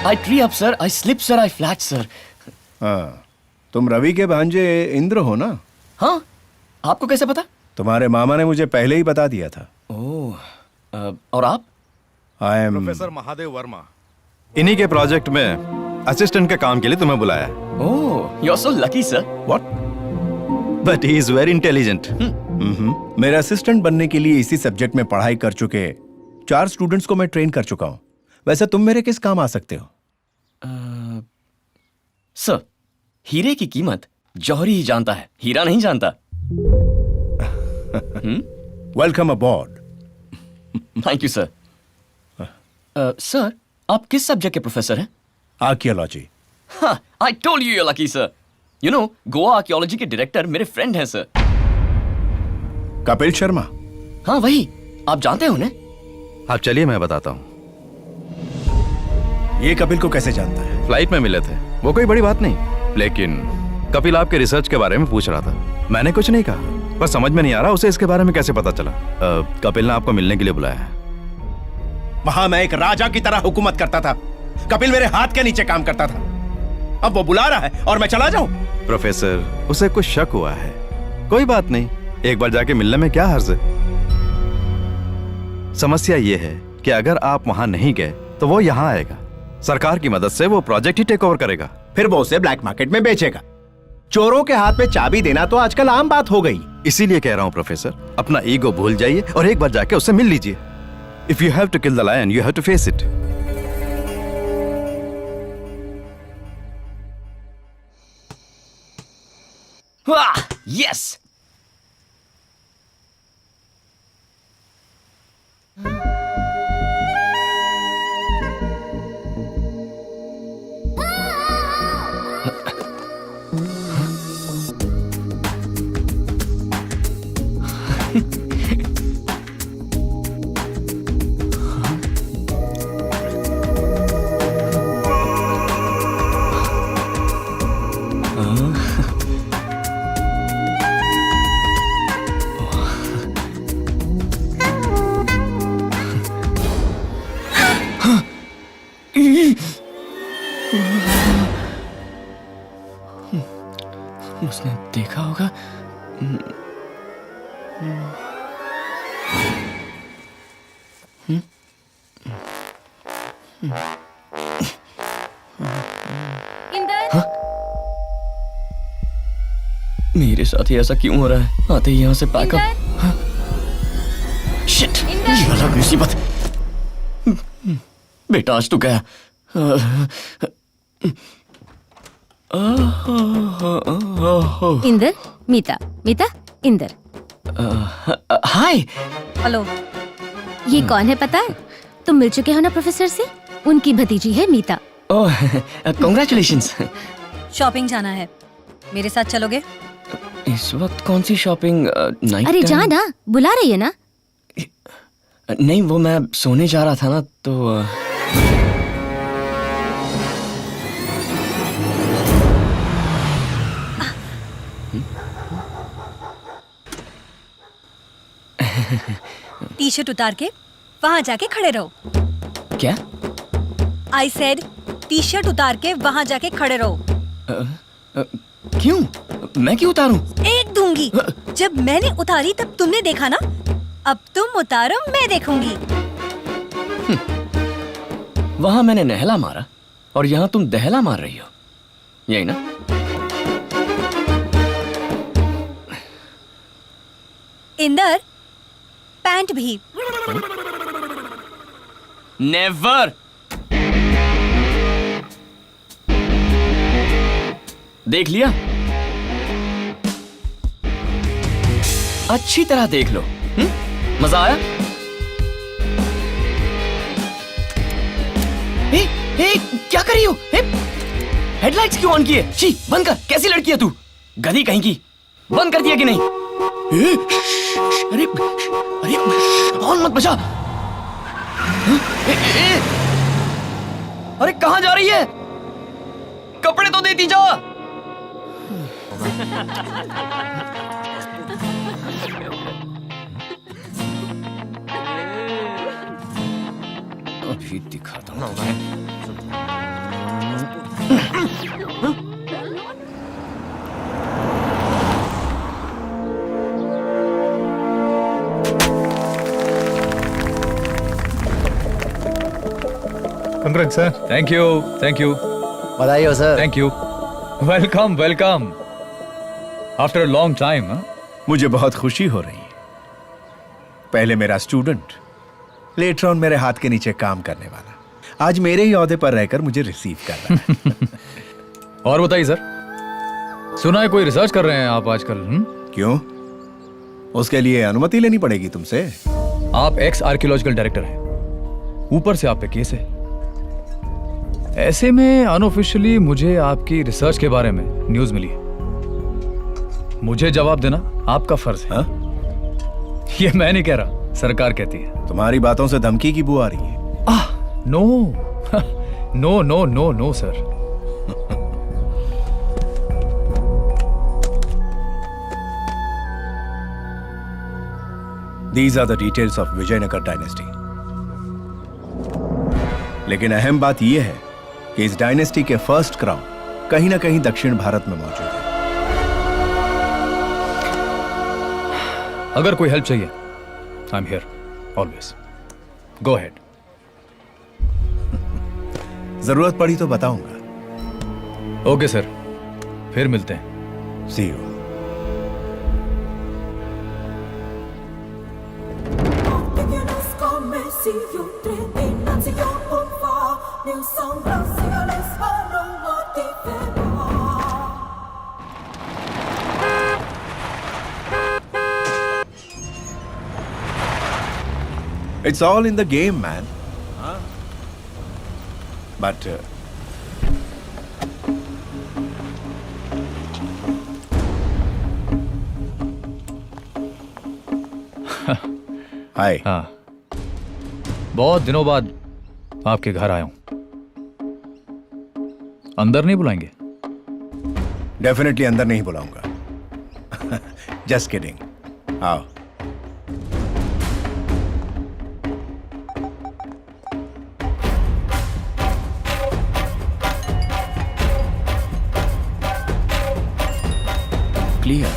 I tree up, sir. I slip, sir. I flat, sir. हाँ, तुम रवि के भांजे इंद्र हो ना? हाँ, आपको कैसे पता? तुम्हारे मामा ने मुझे पहले ही बता दिया था। ओह, और आप? I am professor Mahadev Verma. इन्हीं के प्रोजेक्ट में असिस्टेंट के काम के लिए तुम्हें बुलाया। ओह, you're so lucky, sir. What? But he is very intelligent. मेरा असिस्टेंट बनने के लिए इसी सब्जेक्ट में पढ़ाई कर चुके 4 स्टूडेंट्स को मैं ट्रेन कर चुका हूँ। वैसे तुम मेरे किस काम आ सकते हो? सर, हीरे की कीमत जौहरी ही जानता है, हीरा नहीं जानता। Welcome aboard. Thank you sir. Sir, आप किस सब्जेक्ट के प्रोफेसर हैं? आर्कियोलॉजी। हाँ, I told you you're lucky, sir. You know, Goa archaeology के डायरेक्टर मेरे फ्रेंड हैं सर। कपिल शर्मा। हाँ वही, आप जानते हैं उन्हें? आप चलिए मैं बताता हूँ। ये कपिल को कैसे जानता है? फ्लाइट में मिले थे, वो कोई बड़ी बात नहीं, लेकिन कपिल आपके रिसर्च के बारे में पूछ रहा था। मैंने कुछ नहीं कहा, बस समझ में नहीं आ रहा उसे इसके बारे में कैसे पता चला। कपिल ने आपको मिलने के लिए बुलाया है। वहां मैं एक राजा की तरह हुकूमत करता था, कपिल मेरे हाथ के नीचे काम करता था। अब वो बुला रहा है और मैं चला जाऊं? प्रोफेसर, उसे कुछ शक हुआ है। कोई बात नहीं, एक बार जाके मिलने में क्या हर्ज है। समस्या ये है कि अगर आप वहां नहीं गए तो वो यहाँ आएगा। सरकार की मदद से वो प्रोजेक्ट ही टेक ओवर करेगा। फिर वो उसे ब्लैक मार्केट में बेचेगा। चोरों के हाथ में चाबी देना तो आजकल आम बात हो गई। इसीलिए कह रहा हूं प्रोफेसर, अपना ईगो भूल जाइए और एक बार जाके उससे मिल लीजिए। If you have to kill the lion, you have to face it. वाह, यस। उसने देखा होगा। इंदर, मेरे साथ ही ऐसा क्यों हो रहा है? आते ही यहाँ से पैकअप। शिट, ये वाला मुसीबत। बेटा आज तू गया। इंदर, मीता, मीता, इंदर। हाय। हेलो। ये कौन है पता है? तुम मिल चुके हो ना प्रोफेसर से? उनकी भतीजी है मीता। ओह, कांग्रेचुलेशंस। शॉपिंग जाना है, मेरे साथ चलोगे? इस वक्त कौन सी शॉपिंग? नाइट अरे जा ना, बुला रही है ना। नहीं, वो मैं सोने जा रहा था ना तो टी शर्ट उतार के वहां जाके खड़े रहो। क्या? आई सेड टी शर्ट उतार के वहां जाके खड़े रहो। क्यों? मैं क्यों उतारूं? एक दूंगी। जब मैंने उतारी तब तुमने देखा ना, अब तुम उतारो, मैं देखूंगी। वहां मैंने नहला मारा और यहाँ तुम दहला मार रही हो, यही ना? इंदर, पैंट भी। नेवर। देख लिया? अच्छी तरह देख लो। मजा आया? क्या कर रही हो? हेडलाइट्स क्यों ऑन किए? शी, बंद कर। कैसी लड़की है तू? गधी कहीं की। बंद कर दिया कि नहीं? अरे अरे, ऑन मत बजा। अरे कहां जा रही है? कपड़े तो देती जा। अभी दिखाता हूँ। Congrats, sir. थैंक यू बधाई हो sir. Thank you welcome welcome after a long time. मुझे बहुत खुशी हो रही है. पहले मेरा स्टूडेंट, लेटर ऑन मेरे हाथ के नीचे काम करने वाला, आज मेरे ही ओहदे पर रहकर मुझे रिसीव कर रहा है. और बताइए सर, सुना है कोई रिसर्च कर रहे हैं आप आजकल? क्यों? उसके लिए अनुमति लेनी पड़ेगी तुमसे. आप एक्स आर्कियोलॉजिकल डायरेक्टर हैं, ऊपर से आप पे केस है. ऐसे में अनऑफिशियली मुझे आपकी रिसर्च के बारे में न्यूज मिली है. मुझे जवाब देना आपका फर्ज है. हाँ? ये मैं नहीं कह रहा, सरकार कहती है. तुम्हारी बातों से धमकी की बू आ रही है. No no no no no sir. These are the details of Vijayanagara dynasty. लेकिन अहम बात यह है कि इस डायनेस्टी के फर्स्ट क्राउन कहीं ना कहीं दक्षिण भारत में मौजूद है. अगर कोई हेल्प चाहिए, I am here always. Go ahead. जरूरत पड़ी तो बताऊंगा. ओके सर, फिर मिलते हैं. See you. Pequenas comercio, treinação, pompa, meu som, brasileiros, para o It's all in the game, man. But हाय. हाँ, बहुत दिनों बाद आपके घर आया हूं. अंदर नहीं बुलाएंगे? डेफिनेटली अंदर नहीं बुलाऊंगा. Just kidding. आओ. क्लियर.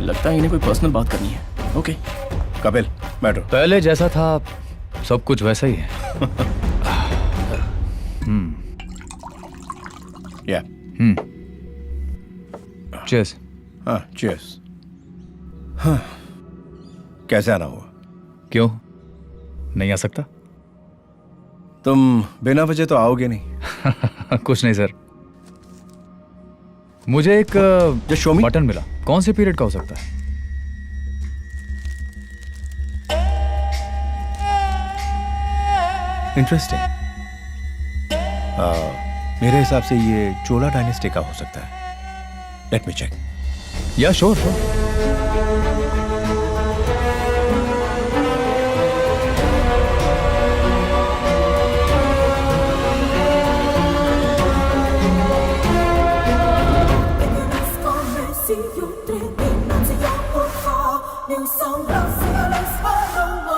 लगता है इन्हें कोई पर्सनल बात करनी है. ओके. कपिल बैठो. पहले जैसा था सब कुछ वैसा ही है. या. चीयर्स. हाँ, cheers. हाँ. कैसे आना हुआ? क्यों नहीं आ सकता? तुम बिना वजह तो आओगे नहीं. कुछ नहीं सर, मुझे एक Just show me. बटन मिला. कौन से पीरियड का हो सकता है? इंटरेस्टिंग. मेरे हिसाब से ये चोला डायनेस्टी का हो सकता है. Let me check. या sure sure. comercio, treinação, pompa, meu som, brasileiros, para o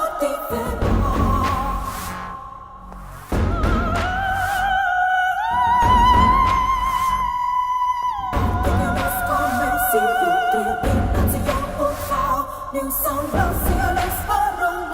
Pequenas comercio, treinação, pompa, meu som, brasileiros, para o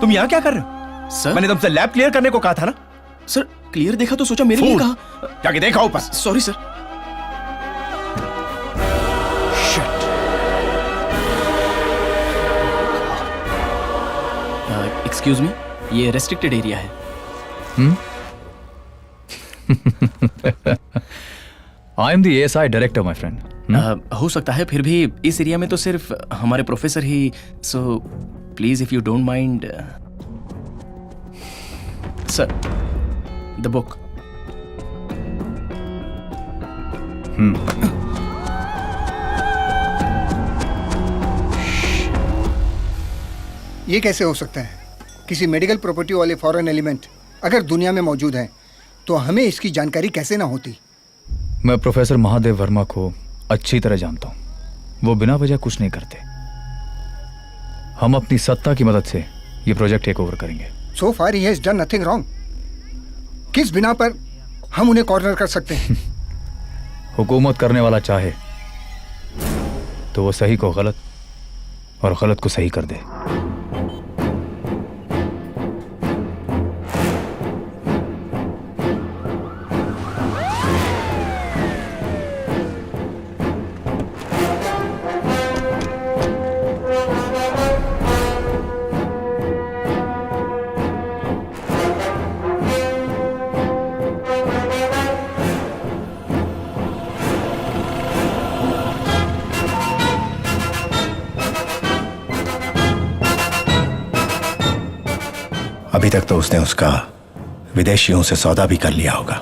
तुम यहाँ क्या कर रहे हो? सर मैंने तुमसे लैब क्लियर करने को कहा था ना। सर क्लियर देखा तो सोचा मेरे लिए Fool! कहा। जाके देखा ऊपर। Sorry sir. एक्सक्यूज मी, ये रेस्ट्रिक्टेड एरिया है। I am the ASI director my friend. हो सकता है, फिर भी इस एरिया में तो सिर्फ हमारे professor he. So please if you don't mind sir, the book. ये कैसे हो सकता है? किसी मेडिकल प्रॉपर्टी वाले फॉरेन एलिमेंट अगर दुनिया में मौजूद हैं तो हमें इसकी जानकारी कैसे ना होती? मैं प्रोफेसर महादेव वर्मा को अच्छी तरह जानता हूँ। वो बिना वजह कुछ नहीं करते। हम अपनी सत्ता की मदद से ये प्रोजेक्ट टेक ओवर करेंगे। So far he has done nothing wrong. किस बिना पर हम उन्हें कॉर्नर कर सकते हैं? हुकूमत करने वाला चाहे तो वो सही को गलत और गलत को सही कर दे। अभी तक तो उसने उसका विदेशियों से सौदा भी कर लिया होगा।